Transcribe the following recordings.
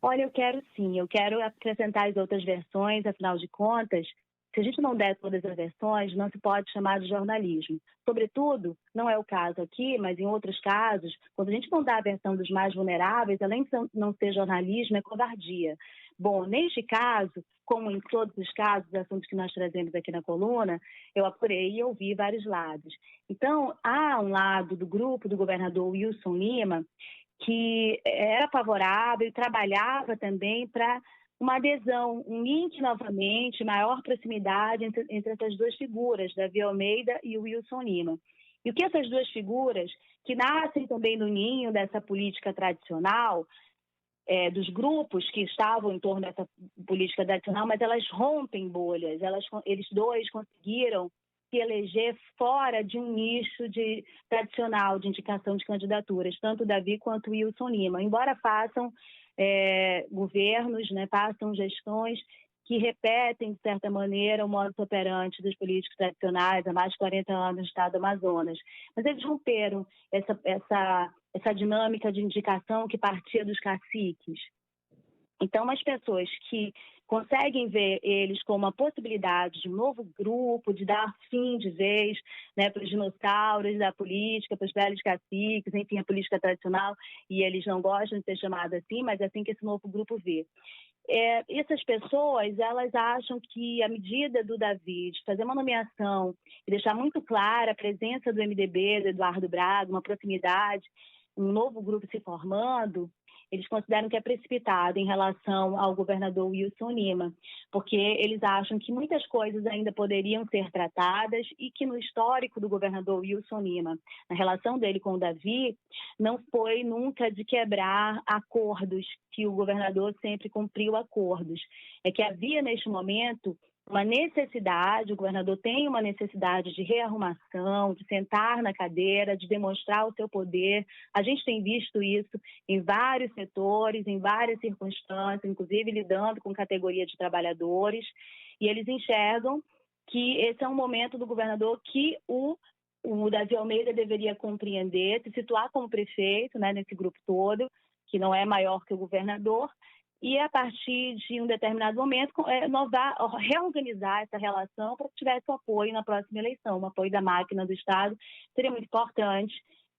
Olha, eu quero sim, eu quero acrescentar as outras versões, afinal de contas, se a gente não der todas as versões, não se pode chamar de jornalismo. Sobretudo, não é o caso aqui, mas em outros casos, quando a gente não dá a versão dos mais vulneráveis, além de não ser jornalismo, é covardia. Bom, neste caso, como em todos os casos, assuntos que nós trazemos aqui na coluna, eu apurei e ouvi vários lados. Então, há um lado do grupo do governador Wilson Lima, que era favorável e trabalhava também para uma adesão, um link novamente, maior proximidade entre essas duas figuras, Davi Almeida e o Wilson Lima. E o que essas duas figuras, que nascem também no ninho dessa política tradicional, dos grupos que estavam em torno dessa política tradicional, mas elas rompem bolhas, eles dois conseguiram se eleger fora de um nicho tradicional de indicação de candidaturas, tanto o Davi quanto o Wilson Lima, embora façam governos, né, façam gestões que repetem, de certa maneira, o modus operandi dos políticos tradicionais há mais de 40 anos no estado do Amazonas. Mas eles romperam essa dinâmica de indicação que partia dos caciques. Então, as pessoas que conseguem ver eles como uma possibilidade de um novo grupo, de dar fim de vez, né, para os dinossauros da política, para os velhos caciques, enfim, a política tradicional, e eles não gostam de ser chamados assim, mas é assim que esse novo grupo vê. Essas pessoas, elas acham que a medida do Davi de fazer uma nomeação e deixar muito clara a presença do MDB, do Eduardo Braga, uma proximidade, um novo grupo se formando, eles consideram que é precipitado em relação ao governador Wilson Lima, porque eles acham que muitas coisas ainda poderiam ser tratadas e que no histórico do governador Wilson Lima, na relação dele com o Davi, não foi nunca de quebrar acordos, que o governador sempre cumpriu acordos. É que havia neste momento uma necessidade, o governador tem uma necessidade de rearrumação, de sentar na cadeira, de demonstrar o seu poder. A gente tem visto isso em vários setores, em várias circunstâncias, inclusive lidando com categoria de trabalhadores, e eles enxergam que esse é um momento do governador que o Davi Almeida deveria compreender, se situar como prefeito, né, nesse grupo todo, que não é maior que o governador, e a partir de um determinado momento reorganizar essa relação para que tivesse o apoio na próxima eleição. O apoio da máquina do Estado seria muito importante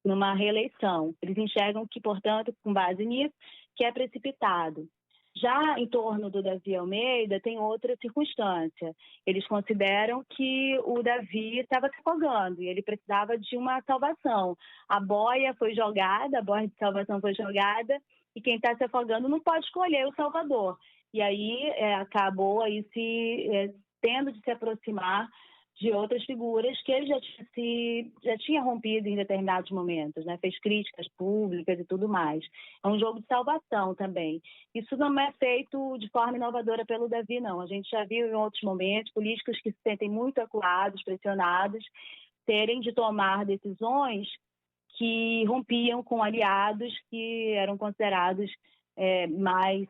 numa reeleição. Eles enxergam que, portanto, com base nisso, que é precipitado. Já em torno do Davi Almeida tem outra circunstância. Eles consideram que o Davi estava se afogando e ele precisava de uma salvação. A boia de salvação foi jogada, e quem está se afogando não pode escolher o salvador. E aí acabou aí tendo de se aproximar de outras figuras que ele já tinha rompido em determinados momentos, né? Fez críticas públicas e tudo mais. É um jogo de salvação também. Isso não é feito de forma inovadora pelo Davi, não. A gente já viu em outros momentos políticos que se sentem muito acuados, pressionados, terem de tomar decisões que rompiam com aliados que eram considerados mais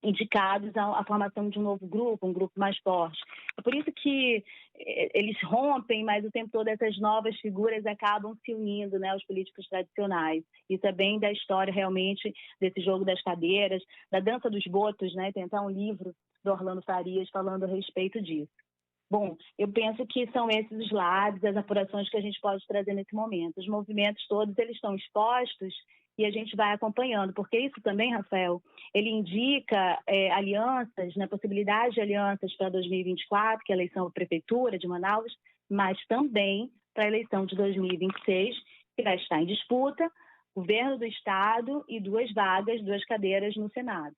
indicados à formação de um novo grupo, um grupo mais forte. É por isso que eles rompem, mas o tempo todo essas novas figuras acabam se unindo, né, aos políticos tradicionais. Isso é bem da história, realmente, desse jogo das cadeiras, da dança dos botos, né, tentar um livro do Orlando Farias falando a respeito disso. Bom, eu penso que são esses os lados, as apurações que a gente pode trazer nesse momento. Os movimentos todos, eles estão expostos e a gente vai acompanhando, porque isso também, Rafael, ele indica alianças, né, possibilidade de alianças para 2024, que é a eleição da Prefeitura de Manaus, mas também para a eleição de 2026, que vai estar em disputa, governo do Estado e duas cadeiras no Senado.